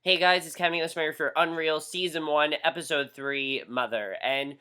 Hey guys, it's Kevin English for UnREAL Season 1, Episode 3, Mother. And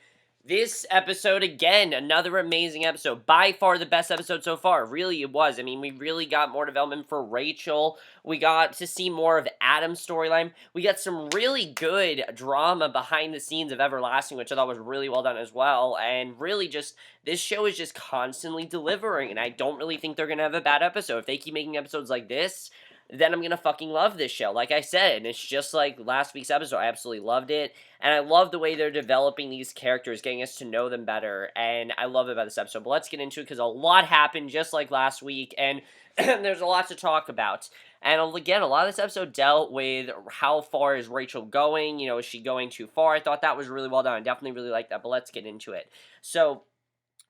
this episode, again, another amazing episode. By far the best episode so far. Really, it was. I mean, we really got more development for Rachel. We got to see more of Adam's storyline. We got some really good drama behind the scenes of Everlasting, which I thought was really well done as well. And really just, this show is just constantly delivering. And I don't really think they're going to have a bad episode. If they keep making episodes like this, then I'm gonna fucking love this show. Like I said, and it's just like last week's episode. I absolutely loved it, and I love the way they're developing these characters, getting us to know them better, and I love it about this episode. But let's get into it, because a lot happened just like last week, and there's a lot to talk about. And again, a lot of this episode dealt with how far is Rachel going, is she going too far? I thought that was really well done. I definitely really liked that, but let's get into it. So,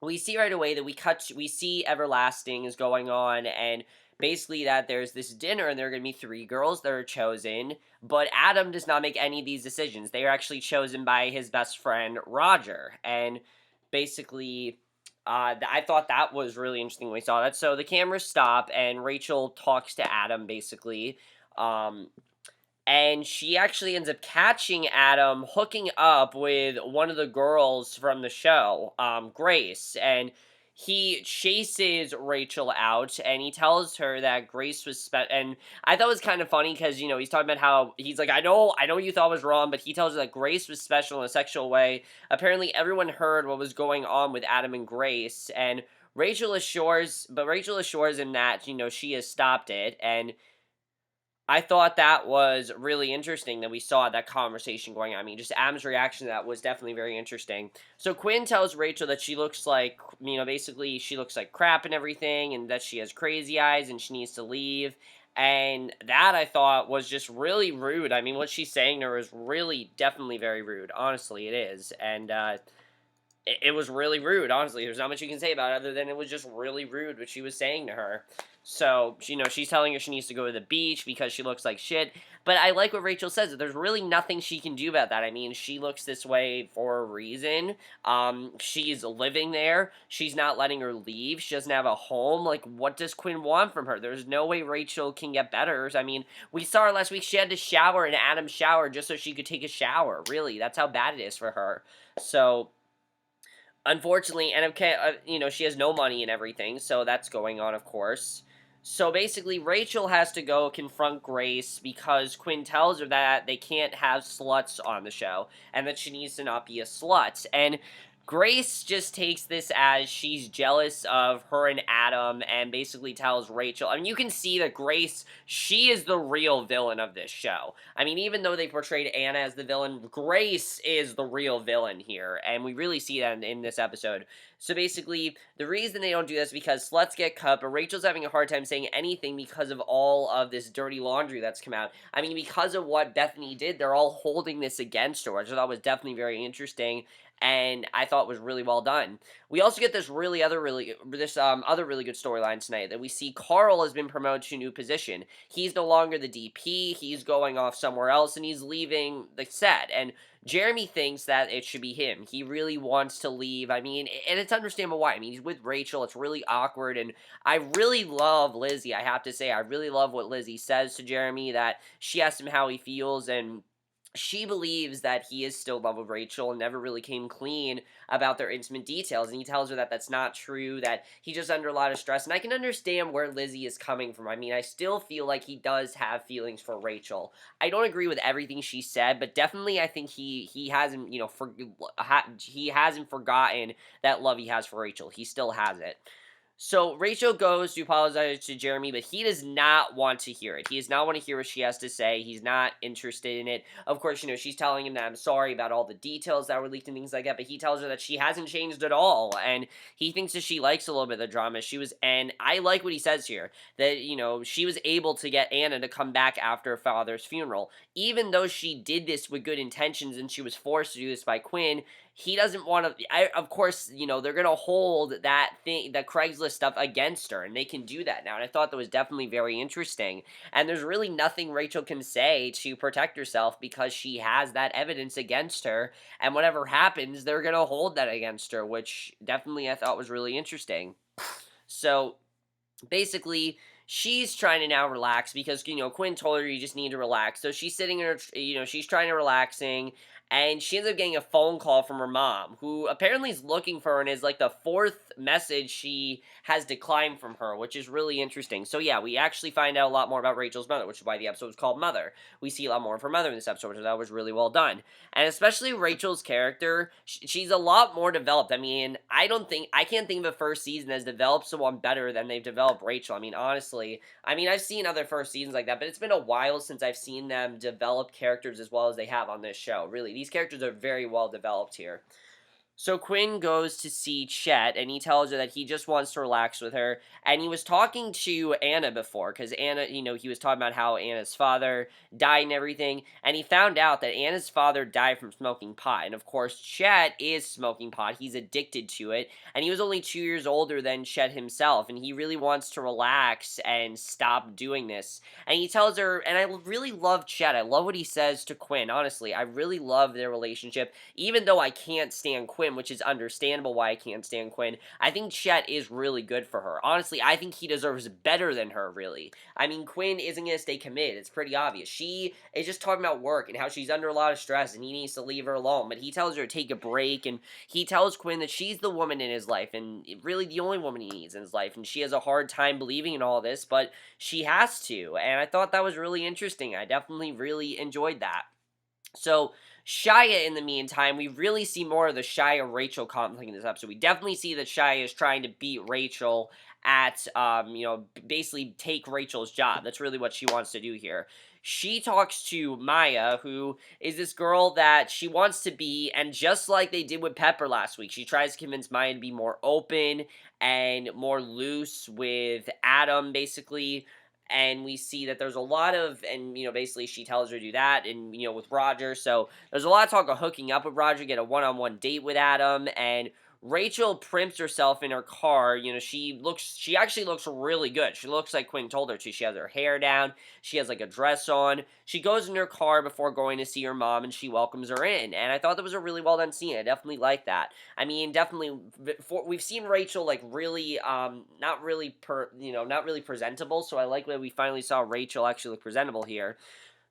we see right away that we see Everlasting is going on, and basically that there's this dinner and there are going to be three girls that are chosen, but Adam does not make any of these decisions. They are actually chosen by his best friend Roger, and basically I thought that was really interesting when we saw that. So the cameras stop and Rachel talks to Adam, basically, um and she actually ends up catching Adam hooking up with one of the girls from the show, Grace, and he chases Rachel out, and he tells her that Grace was and I thought it was kind of funny, because, he's talking about how, he's like, I know you thought was wrong, but he tells her that Grace was special in a sexual way. Apparently, everyone heard what was going on with Adam and Grace, and Rachel assures him that, she has stopped it, and I thought that was really interesting that we saw that conversation going on. I mean, just Adam's reaction to that was definitely very interesting. So Quinn tells Rachel that she looks like, basically she looks like crap and everything, and that she has crazy eyes and she needs to leave. And that, I thought, was just really rude. I mean, what she's saying to her is really definitely very rude. Honestly, it is. And it was really rude, honestly. There's not much you can say about it other than it was just really rude what she was saying to her. So, she's telling her she needs to go to the beach because she looks like shit. But I like what Rachel says, that there's really nothing she can do about that. I mean, she looks this way for a reason. She's living there. She's not letting her leave. She doesn't have a home. Like, what does Quinn want from her? There's no way Rachel can get better. I mean, we saw her last week. She had to shower in Adam's shower just so she could take a shower. Really, that's how bad it is for her. So, unfortunately, and okay, she has no money and everything, so that's going on, of course. So basically, Rachel has to go confront Grace because Quinn tells her that they can't have sluts on the show, and that she needs to not be a slut. And Grace just takes this as she's jealous of her and Adam, and basically tells Rachel, I mean, you can see that Grace, she is the real villain of this show. I mean, even though they portrayed Anna as the villain, Grace is the real villain here, and we really see that in this episode. So basically, the reason they don't do this is because sluts get cut, but Rachel's having a hard time saying anything because of all of this dirty laundry that's come out. I mean, because of what Bethany did, they're all holding this against her, which I thought was definitely very interesting, and I thought was really well done. We also get this other really good storyline tonight, that we see Carl has been promoted to a new position. He's no longer the DP, he's going off somewhere else, and he's leaving the set, and Jeremy thinks that it should be him. He really wants to leave. I mean, and it's understandable why. I mean, he's with Rachel. It's really awkward, and I really love Lizzie. I have to say, I really love what Lizzie says to Jeremy, that she asks him how he feels, and she believes that he is still in love with Rachel and never really came clean about their intimate details. And he tells her that that's not true, that he's just under a lot of stress. And I can understand where Lizzie is coming from. I mean, I still feel like he does have feelings for Rachel. I don't agree with everything she said, but definitely I think he hasn't, he hasn't forgotten that love he has for Rachel. He still has it. So Rachel goes to apologize to Jeremy, but he does not want to hear it. He does not want to hear what she has to say. He's not interested in it. Of course, she's telling him that I'm sorry about all the details that were leaked and things like that, but he tells her that she hasn't changed at all, and he thinks that she likes a little bit of the drama. And I like what he says here, that, she was able to get Anna to come back after her father's funeral. Even though she did this with good intentions and she was forced to do this by Quinn, he doesn't want to. Of course, they're gonna hold that Craigslist stuff against her, and they can do that now. And I thought that was definitely very interesting. And there's really nothing Rachel can say to protect herself, because she has that evidence against her. And whatever happens, they're gonna hold that against her, which definitely I thought was really interesting. So basically, she's trying to now relax because, Quinn told her you just need to relax. So she's sitting in her, she's trying to relaxing, and she ends up getting a phone call from her mom, who apparently is looking for her and is like the fourth message she has declined from her, which is really interesting. So yeah, we actually find out a lot more about Rachel's mother, which is why the episode was called Mother. We see a lot more of her mother in this episode, which I thought was really well done. And especially Rachel's character, she's a lot more developed. I mean, I can't think of a first season that's developed someone better than they've developed Rachel. I mean, honestly, I've seen other first seasons like that, but it's been a while since I've seen them develop characters as well as they have on this show. Really, these characters are very well developed here. So Quinn goes to see Chet, and he tells her that he just wants to relax with her. And he was talking to Anna before, because Anna, he was talking about how Anna's father died and everything. And he found out that Anna's father died from smoking pot. And of course, Chet is smoking pot. He's addicted to it. And he was only 2 years older than Chet himself. And he really wants to relax and stop doing this. And he tells her, and I really love Chet. I love what he says to Quinn, honestly. I really love their relationship. Even though I can't stand Quinn, which is understandable why I can't stand Quinn, I think Chet is really good for her. Honestly, I think he deserves better than her, really. I mean, Quinn isn't going to stay committed. It's pretty obvious. She is just talking about work and how she's under a lot of stress and he needs to leave her alone. But he tells her to take a break, and he tells Quinn that she's the woman in his life and really the only woman he needs in his life. And she has a hard time believing in all this, but she has to. And I thought that was really interesting. I definitely really enjoyed that. So, Shia, in the meantime, we really see more of the Shia-Rachel conflict in this episode. We definitely see that Shia is trying to beat Rachel at, basically take Rachel's job. That's really what she wants to do here. She talks to Maya, who is this girl that she wants to be, and just like they did with Pepper last week, she tries to convince Maya to be more open and more loose with Adam, basically. And we see that there's a lot of, and, basically she tells her to do that, and, with Roger, so there's a lot of talk of hooking up with Roger, get a one-on-one date with Adam, and Rachel primps herself in her car. She actually looks really good. She looks like Quinn told her to. She has her hair down, she has like a dress on, she goes in her car before going to see her mom, and she welcomes her in, and I thought that was a really well done scene. I definitely like that. I mean, definitely, we've seen Rachel, like, really, not really not really presentable, so I like that we finally saw Rachel actually look presentable here.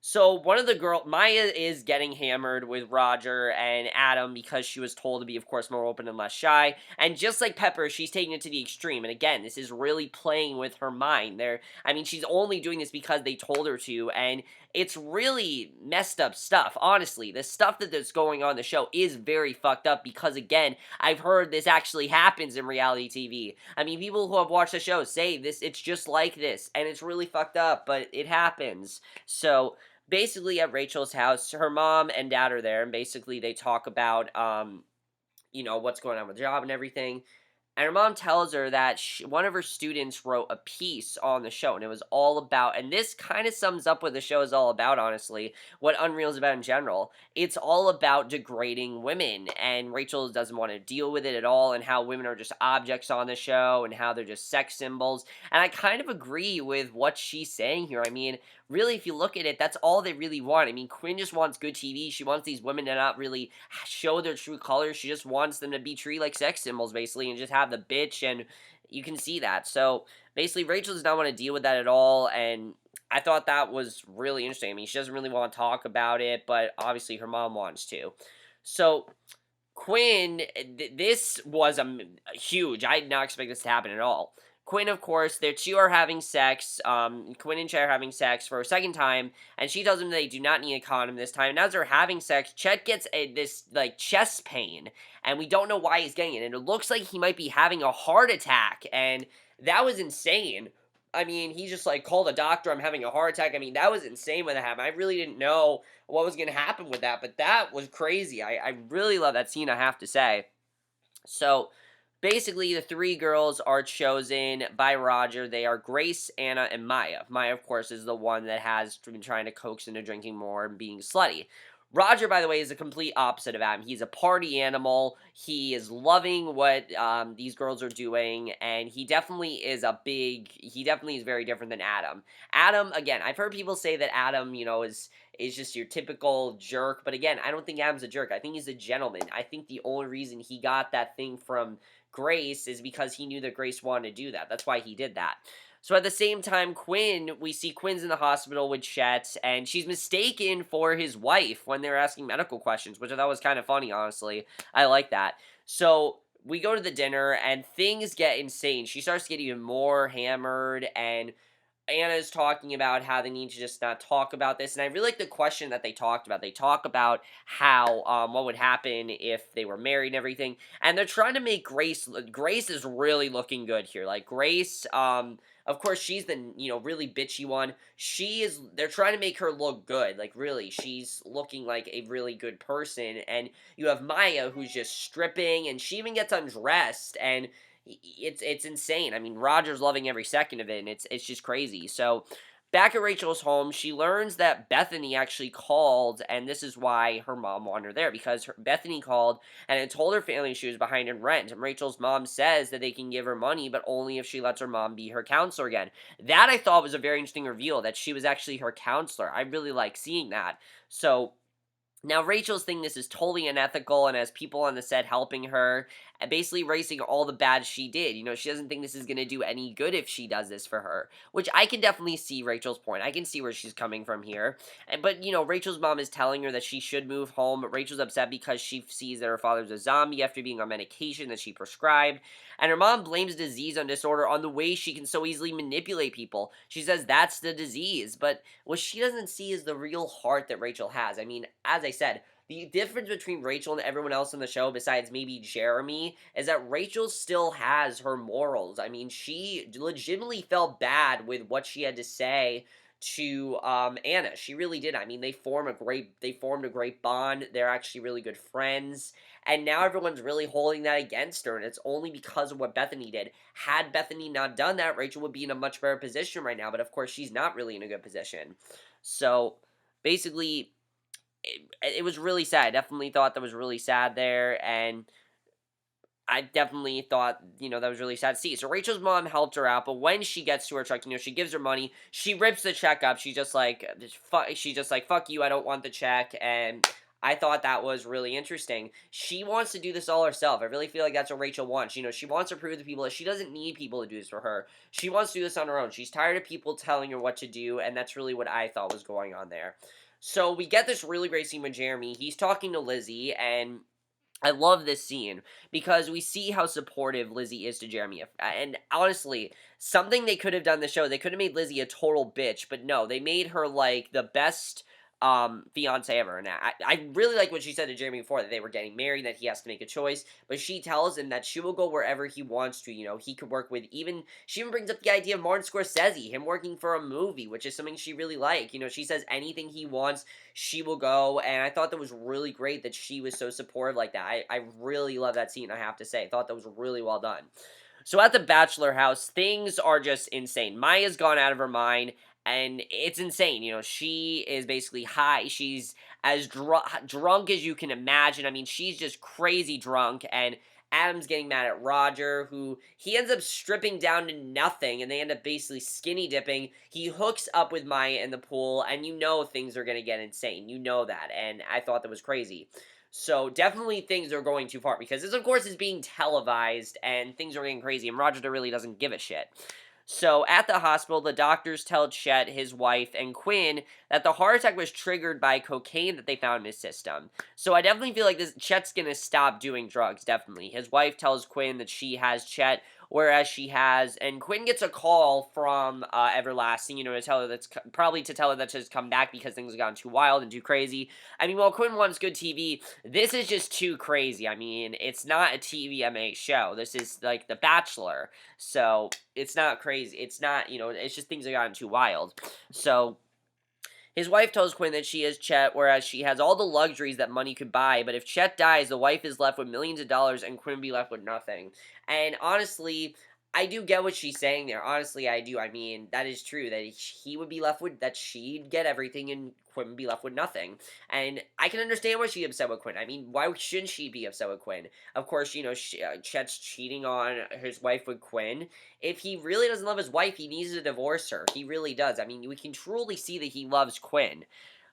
So one of the Maya is getting hammered with Roger and Adam because she was told to be, of course, more open and less shy. And just like Pepper, she's taking it to the extreme. And again, this is really playing with her mind. She's only doing this because they told her to, and it's really messed up stuff. Honestly, the stuff that's going on in the show is very fucked up because, again, I've heard this actually happens in reality TV. I mean, people who have watched the show say this, it's just like this, and it's really fucked up, but it happens. So basically at Rachel's house, her mom and dad are there, and basically they talk about, what's going on with the job and everything. And her mom tells her that one of her students wrote a piece on the show, and it was all about, and this kind of sums up what the show is all about, honestly, what UnREAL is about in general. It's all about degrading women, and Rachel doesn't want to deal with it at all, and how women are just objects on the show, and how they're just sex symbols. And I kind of agree with what she's saying here. I mean, really, if you look at it, that's all they really want. I mean, Quinn just wants good TV. She wants these women to not really show their true colors. She just wants them to be treated like sex symbols, basically, and just have the bitch, and you can see that. So, basically, Rachel does not want to deal with that at all, and I thought that was really interesting. I mean, she doesn't really want to talk about it, but obviously her mom wants to. So, Quinn, this was huge. I did not expect this to happen at all. Quinn, of course, their two are having sex. Quinn and Chet are having sex for a second time, and she tells them they do not need a condom this time. And as they're having sex, Chet gets this like chest pain, and we don't know why he's getting it. And it looks like he might be having a heart attack, and that was insane. I mean, he just like called a doctor. I'm having a heart attack. I mean, that was insane when that happened. I really didn't know what was going to happen with that, but that was crazy. I really love that scene, I have to say. So, basically, the three girls are chosen by Roger. They are Grace, Anna, and Maya. Maya, of course, is the one that has been trying to coax into drinking more and being slutty. Roger, by the way, is a complete opposite of Adam. He's a party animal. He is loving what these girls are doing, and he definitely is very different than Adam. Adam, again, I've heard people say that Adam, is just your typical jerk, but again, I don't think Adam's a jerk. I think he's a gentleman. I think the only reason he got that thing from Grace is because he knew that Grace wanted to do that. That's why he did that. So at the same time, we see Quinn's in the hospital with Chet, and she's mistaken for his wife when they're asking medical questions, which I thought was kind of funny, honestly. I like that. So we go to the dinner, and things get insane. She starts getting even more hammered, and Anna's talking about how they need to just not talk about this, and I really like the question that they talked about. They talk about how, what would happen if they were married and everything, and they're trying to make Grace is really looking good here. Like, Grace, of course, she's the, really bitchy one. They're trying to make her look good. Like, really, she's looking like a really good person, and you have Maya, who's just stripping, and she even gets undressed, and it's insane. I mean, Roger's loving every second of it, and it's just crazy. So, back at Rachel's home, she learns that Bethany actually called, and this is why her mom wanted her there, because Bethany called and had told her family she was behind in rent. And Rachel's mom says that they can give her money, but only if she lets her mom be her counselor again. That I thought was a very interesting reveal, that she was actually her counselor. I really like seeing that. So now, Rachel's thinking this is totally unethical and has people on the set helping her, and basically erasing all the bad she did. She doesn't think this is going to do any good if she does this for her, which I can definitely see Rachel's point. I can see where she's coming from here. But, Rachel's mom is telling her that she should move home, but Rachel's upset because she sees that her father's a zombie after being on medication that she prescribed, and her mom blames disease and disorder on the way she can so easily manipulate people. She says that's the disease, but what she doesn't see is the real heart that Rachel has. I mean, as I said, the difference between Rachel and everyone else on the show, besides maybe Jeremy, is that Rachel still has her morals. I mean, she legitimately felt bad with what she had to say to Anna. She really did. I mean, they formed a great bond. They're actually really good friends. And now everyone's really holding that against her, and it's only because of what Bethany did. Had Bethany not done that, Rachel would be in a much better position right now, but of course she's not really in a good position. So, basically, it was really sad. I definitely thought that was really sad there, and I definitely thought, that was really sad to see. So Rachel's mom helped her out, but when she gets to her check, she gives her money. She rips the check up. She's just like, fuck you, I don't want the check, and I thought that was really interesting. She wants to do this all herself. I really feel like that's what Rachel wants. She wants to prove to people that she doesn't need people to do this for her. She wants to do this on her own. She's tired of people telling her what to do, and that's really what I thought was going on there. So we get this really great scene with Jeremy. He's talking to Lizzie, and I love this scene because we see how supportive Lizzie is to Jeremy. And honestly, something they could have done in the show, they could have made Lizzie a total bitch, but no, they made her like the best fiance ever. And I really like what she said to Jeremy before, that they were getting married, that he has to make a choice, but she tells him that she will go wherever he wants to. He could work with, she even brings up the idea of Martin Scorsese, him working for a movie, which is something she really liked. She says anything he wants, she will go, and I thought that was really great that she was so supportive like that. I really love that scene, I have to say. I thought that was really well done. So at the bachelor house, things are just insane. Maya's gone out of her mind, and it's insane. She is basically high. She's as drunk as you can imagine. I mean, she's just crazy drunk, and Adam's getting mad at Roger, who he ends up stripping down to nothing, and they end up basically skinny dipping. He hooks up with Maya in the pool, and things are going to get insane. You know that, and I thought that was crazy. So definitely things are going too far, because this, of course, is being televised, and things are getting crazy, and Roger really doesn't give a shit. So at the hospital, the doctors tell Chet, his wife, and Quinn that the heart attack was triggered by cocaine that they found in his system. So I definitely feel like Chet's gonna stop doing drugs, definitely. His wife tells Quinn that she has Chet, whereas and Quinn gets a call from Everlasting, to tell her that she's come back because things have gotten too wild and too crazy. I mean, while Quinn wants good TV, this is just too crazy. I mean, it's not a TVMA show. This is like The Bachelor. So it's not crazy. It's not, it's just things have gotten too wild. So his wife tells Quinn that she is Chet, whereas she has all the luxuries that money could buy, but if Chet dies, the wife is left with millions of dollars and Quinn be left with nothing. And honestly, I do get what she's saying there. Honestly, I do. I mean, that is true, that he would be left with, that she'd get everything and Quinn would be left with nothing. And I can understand why she's upset with Quinn. I mean, why shouldn't she be upset with Quinn? Of course, Chet's cheating on his wife with Quinn. If he really doesn't love his wife, he needs to divorce her. He really does. I mean, we can truly see that he loves Quinn.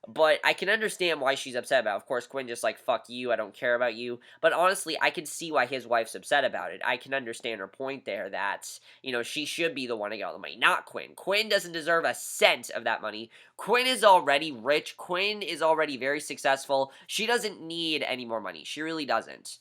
But I can understand why she's upset about it. Of course, Quinn just like, fuck you, I don't care about you. But honestly, I can see why his wife's upset about it. I can understand her point there that, she should be the one to get all the money, not Quinn. Quinn doesn't deserve a cent of that money. Quinn is already rich. Quinn is already very successful. She doesn't need any more money. She really doesn't.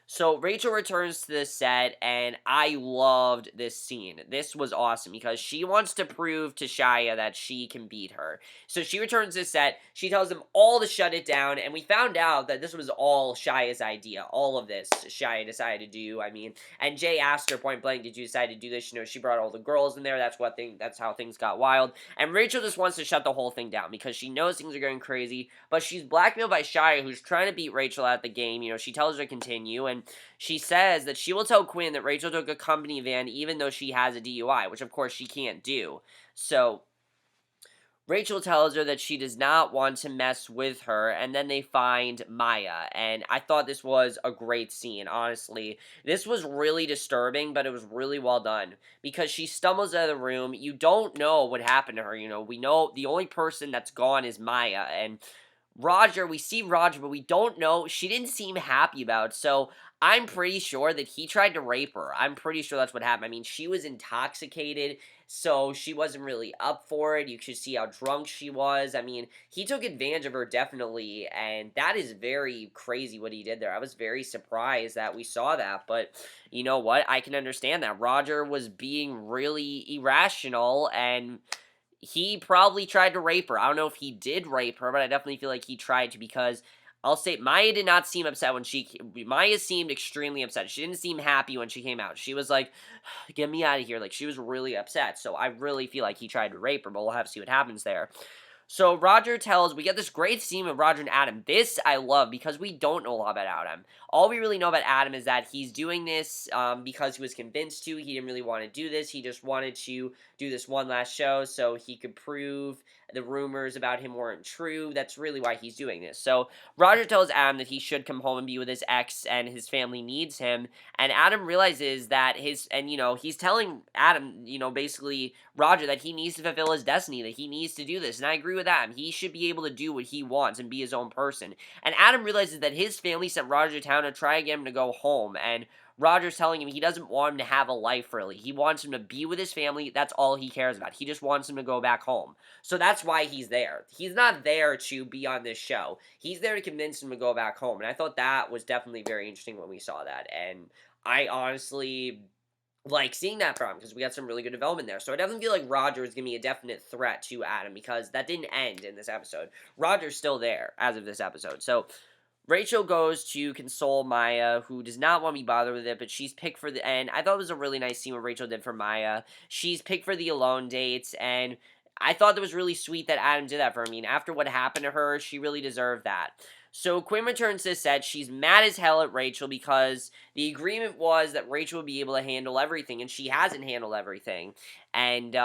So Rachel returns to the set, and I loved this scene. This was awesome because she wants to prove to Shia that she can beat her. So she returns to the set, she tells them all to shut it down, and we found out that this was all Shia's idea. All of this Shia decided to do, and Jay asked her point blank, did you decide to do this? She brought all the girls in there, that's how things got wild. And Rachel just wants to shut the whole thing down because she knows things are going crazy, but she's blackmailed by Shia, who's trying to beat Rachel at the game. She tells her to continue, and she says that she will tell Quinn that Rachel took a company van even though she has a DUI, which of course she can't do. So Rachel tells her that she does not want to mess with her, and then they find Maya, and I thought this was a great scene, honestly. This was really disturbing, but it was really well done, because she stumbles out of the room. You don't know what happened to her, we know the only person that's gone is Maya, and we see Roger, but we don't know. She didn't seem happy about it, so I'm pretty sure that he tried to rape her. I'm pretty sure that's what happened. She was intoxicated, so she wasn't really up for it. You could see how drunk she was. He took advantage of her, definitely, and that is very crazy what he did there. I was very surprised that we saw that, but you know what? I can understand that. Roger was being really irrational, and he probably tried to rape her. I don't know if he did rape her, but I definitely feel like he tried to, because I'll say Maya did not seem upset Maya seemed extremely upset. She didn't seem happy when she came out. She was like, get me out of here. Like, she was really upset. So I really feel like he tried to rape her, but we'll have to see what happens there. So we get this great scene with Roger and Adam. This I love because we don't know a lot about Adam. All we really know about Adam is that he's doing this because he was convinced to. He didn't really want to do this. He just wanted to do this one last show so he could prove the rumors about him weren't true. That's really why he's doing this. So Roger tells Adam that he should come home and be with his ex and his family needs him. And Adam realizes that he's telling Adam, basically Roger, that he needs to fulfill his destiny, that he needs to do this. And I agree with Adam. He should be able to do what he wants and be his own person. And Adam realizes that his family sent Roger to town to try to get him to go home. And Roger's telling him he doesn't want him to have a life, really. He wants him to be with his family. That's all he cares about. He just wants him to go back home. So that's why he's there. He's not there to be on this show. He's there to convince him to go back home. And I thought that was definitely very interesting when we saw that. And I honestly like seeing that from him because we got some really good development there. So I definitely feel like Roger is going to be a definite threat to Adam because that didn't end in this episode. Roger's still there as of this episode. So Rachel goes to console Maya, who does not want to be bothered with it, but she's picked for the end. I thought it was a really nice scene what Rachel did for Maya. She's picked for the alone dates, and I thought it was really sweet that Adam did that for her. After what happened to her, she really deserved that. So Quinn returns to the set. She's mad as hell at Rachel because the agreement was that Rachel would be able to handle everything, and she hasn't handled everything. And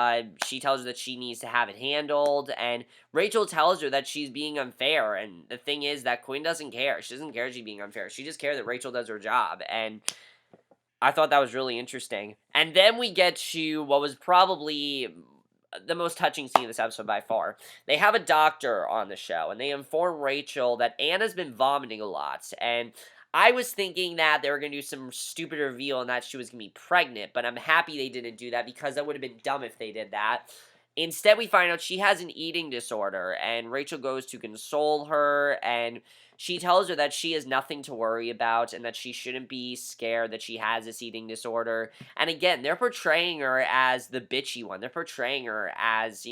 she tells her that she needs to have it handled, and Rachel tells her that she's being unfair, and the thing is that Quinn doesn't care. She doesn't care she's being unfair. She just cares that Rachel does her job, and I thought that was really interesting. And then we get to what was probably the most touching scene of this episode by far. They have a doctor on the show, and they inform Rachel that Anna's been vomiting a lot, and I was thinking that they were going to do some stupid reveal and that she was going to be pregnant, but I'm happy they didn't do that because that would have been dumb if they did that. Instead, we find out she has an eating disorder, and Rachel goes to console her, and she tells her that she has nothing to worry about and that she shouldn't be scared that she has this eating disorder. And again, they're portraying her as the bitchy one. They're portraying her as,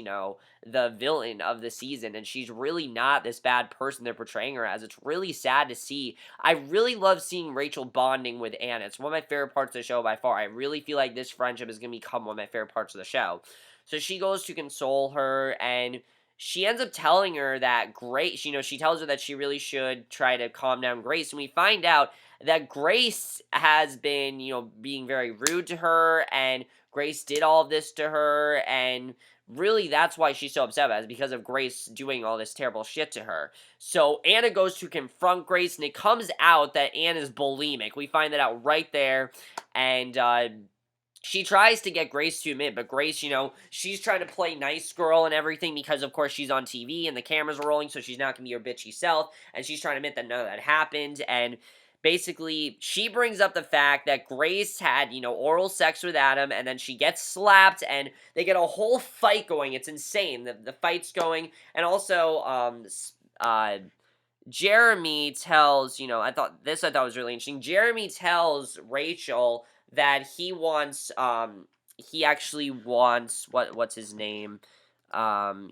the villain of the season, and she's really not this bad person they're portraying her as. It's really sad to see. I really love seeing Rachel bonding with Anna. It's one of my favorite parts of the show by far. I really feel like this friendship is going to become one of my favorite parts of the show. So she goes to console her, and she ends up telling her that Grace, she tells her that she really should try to calm down Grace, and we find out that Grace has been, being very rude to her, and Grace did all of this to her, and really that's why she's so upset about it, is because of Grace doing all this terrible shit to her. So Anna goes to confront Grace, and it comes out that Anna's bulimic. We find that out right there, and she tries to get Grace to admit, but Grace, she's trying to play nice girl and everything because, of course, she's on TV and the cameras are rolling, so she's not going to be her bitchy self, and she's trying to admit that none of that happened, and basically, she brings up the fact that Grace had, oral sex with Adam, and then she gets slapped, and they get a whole fight going. It's insane. The fight's going, and also, Jeremy tells, I thought was really interesting. Jeremy tells Rachel that he actually wants, what's his name?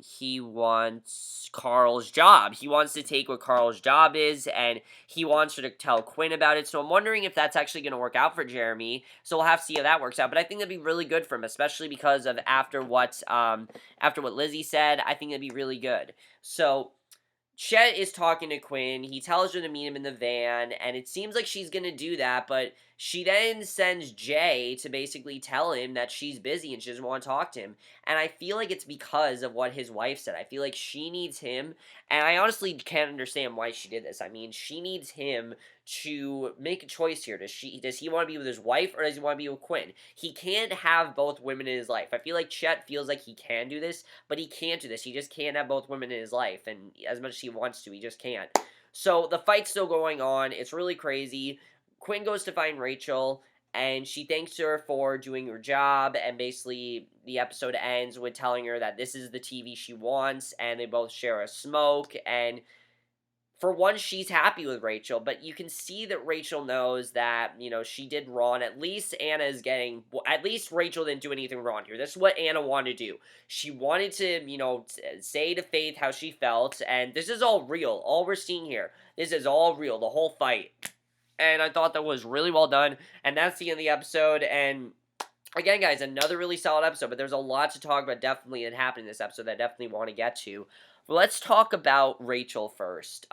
He wants Carl's job. He wants to take what Carl's job is, and he wants her to tell Quinn about it. So I'm wondering if that's actually going to work out for Jeremy. So we'll have to see how that works out. But I think that'd be really good for him, especially because of after what Lizzie said. I think that'd be really good. So Chet is talking to Quinn. He tells her to meet him in the van, and it seems like she's going to do that, but she then sends Jay to basically tell him that she's busy and she doesn't want to talk to him. And I feel like it's because of what his wife said. I feel like she needs him, and I honestly can't understand why she did this. I mean, she needs him to make a choice here. Does he want to be with his wife, or does he want to be with Quinn? He can't have both women in his life. I feel like Chet feels like he can do this, but he can't do this. He just can't have both women in his life, and as much as he wants to, he just can't. So the fight's still going on. It's really crazy. Quinn goes to find Rachel, and she thanks her for doing her job, and basically the episode ends with telling her that this is the TV she wants, and they both share a smoke, and for once, she's happy with Rachel, but you can see that Rachel knows that, she did wrong. At least at least Rachel didn't do anything wrong here. This is what Anna wanted to do. She wanted to, say to Faith how she felt, and this is all real. All we're seeing here, this is all real, the whole fight. And I thought that was really well done, and that's the end of the episode, and again, guys, another really solid episode, but there's a lot to talk about definitely that happened in this episode that I definitely want to get to. But let's talk about Rachel first.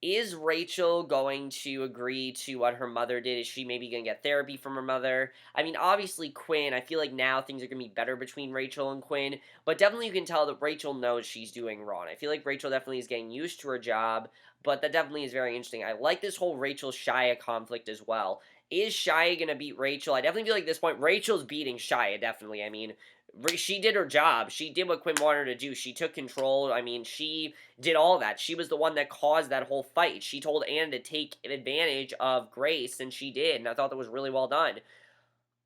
Is Rachel going to agree to what her mother did? Is she maybe going to get therapy from her mother? I mean, obviously, Quinn, I feel like now things are going to be better between Rachel and Quinn, but definitely you can tell that Rachel knows she's doing wrong. I feel like Rachel definitely is getting used to her job, but that definitely is very interesting. I like this whole Rachel-Shia conflict as well. Is Shia going to beat Rachel? I definitely feel like at this point, Rachel's beating Shia, definitely. I mean, she did her job. She did what Quinn wanted her to do. She took control. I mean, she did all that. She was the one that caused that whole fight. She told Anna to take advantage of Grace, and she did, and I thought that was really well done.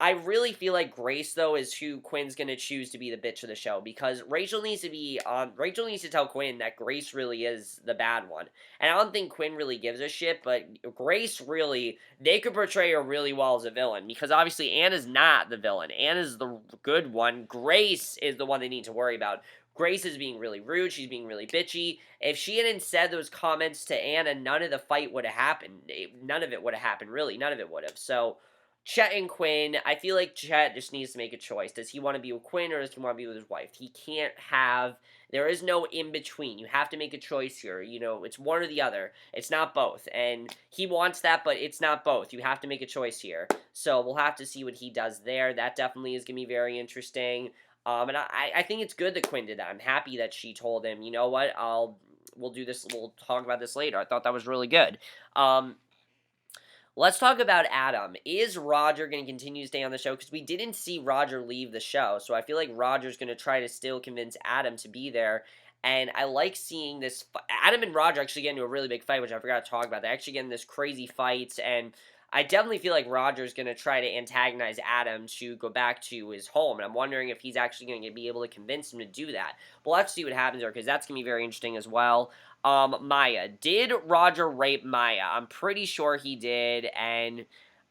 I really feel like Grace, though, is who Quinn's going to choose to be the bitch of the show, because Rachel needs to tell Quinn that Grace really is the bad one. And I don't think Quinn really gives a shit, but Grace really, they could portray her really well as a villain, because obviously Anna's not the villain. Anna's the good one. Grace is the one they need to worry about. Grace is being really rude. She's being really bitchy. If she hadn't said those comments to Anna, none of the fight would have happened. None of it would have happened, really. None of it would have. So Chet and Quinn, I feel like Chet just needs to make a choice. Does he want to be with Quinn, or does he want to be with his wife? There is no in between. You have to make a choice here. It's one or the other. It's not both. And he wants that, but it's not both. You have to make a choice here. So we'll have to see what he does there. That definitely is going to be very interesting. And I think it's good that Quinn did that. I'm happy that she told him, you know what, we'll do this, we'll talk about this later. I thought that was really good. Let's talk about Adam. Is Roger going to continue to stay on the show? Because we didn't see Roger leave the show, so I feel like Roger's going to try to still convince Adam to be there. And I like seeing this. Adam and Roger actually get into a really big fight, which I forgot to talk about. They actually get in this crazy fight, and I definitely feel like Roger's going to try to antagonize Adam to go back to his home. And I'm wondering if he's actually going to be able to convince him to do that. But let's see what happens there, because that's going to be very interesting as well. Maya. Did Roger rape Maya? I'm pretty sure he did, and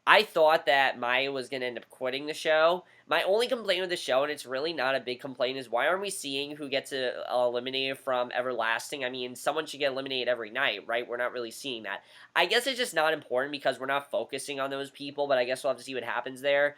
I thought that Maya was going to end up quitting the show. My only complaint with the show, and it's really not a big complaint, is why aren't we seeing who gets eliminated from Everlasting? I mean, someone should get eliminated every night, right? We're not really seeing that. I guess it's just not important because we're not focusing on those people, but I guess we'll have to see what happens there.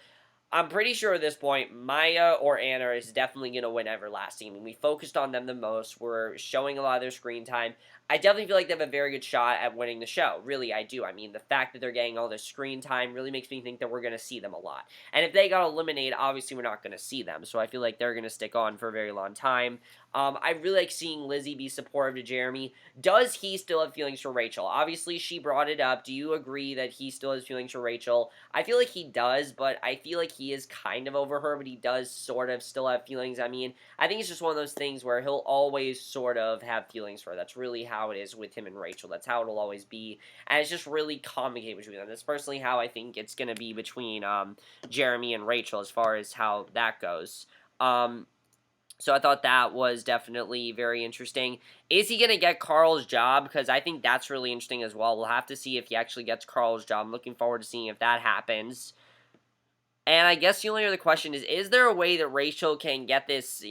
I'm pretty sure at this point, Maya or Anna is definitely going to win Everlasting. I mean, we focused on them the most. We're showing a lot of their screen time. I definitely feel like they have a very good shot at winning the show. Really, I do. I mean, the fact that they're getting all this screen time really makes me think that we're going to see them a lot. And if they got eliminated, obviously we're not going to see them. So I feel like they're going to stick on for a very long time. I really like seeing Lizzie be supportive to Jeremy. Does he still have feelings for Rachel? Obviously, she brought it up. Do you agree that he still has feelings for Rachel? I feel like he does, but I feel like he is kind of over her, but he does sort of still have feelings. I mean, I think it's just one of those things where he'll always sort of have feelings for her. That's really how it is with him and Rachel. That's how it'll always be. And it's just really complicated between them. That's personally how I think it's going to be between Jeremy and Rachel as far as how that goes. So I thought that was definitely very interesting. Is he going to get Carl's job? Because I think that's really interesting as well. We'll have to see if he actually gets Carl's job. I'm looking forward to seeing if that happens. And I guess the only other question is there a way that Rachel can get this,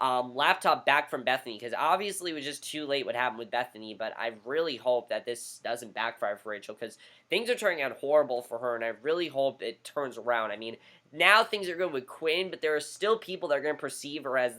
laptop back from Bethany? Because obviously it was just too late what happened with Bethany, but I really hope that this doesn't backfire for Rachel, because things are turning out horrible for her, and I really hope it turns around. I mean, now things are good with Quinn, but there are still people that are going to perceive her as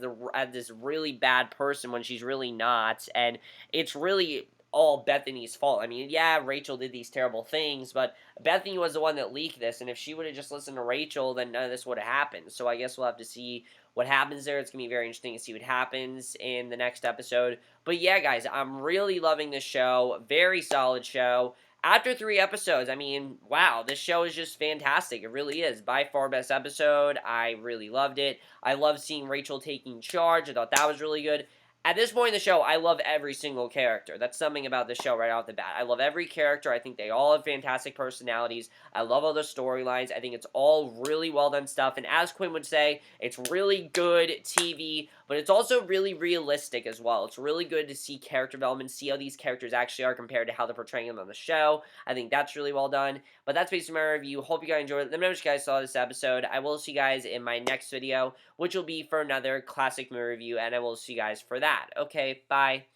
this really bad person when she's really not, and it's really all Bethany's fault. I mean, yeah, Rachel did these terrible things, but Bethany was the one that leaked this, and if she would have just listened to Rachel, then none of this would have happened. So I guess we'll have to see what happens there. It's going to be very interesting to see what happens in the next episode. But yeah, guys, I'm really loving this show. Very solid show. After 3 episodes, I mean, wow, this show is just fantastic. It really is. By far best episode. I really loved it. I love seeing Rachel taking charge. I thought that was really good. At this point in the show, I love every single character. That's something about the show right off the bat. I love every character. I think they all have fantastic personalities. I love all the storylines. I think it's all really well done stuff. And as Quinn would say, it's really good TV, but it's also really realistic as well. It's really good to see character development, see how these characters actually are compared to how they're portraying them on the show. I think that's really well done. But that's basically my review. Hope you guys enjoyed it. Let me know what you guys saw this episode. I will see you guys in my next video, which will be for another classic movie review, and I will see you guys for that. Okay, bye.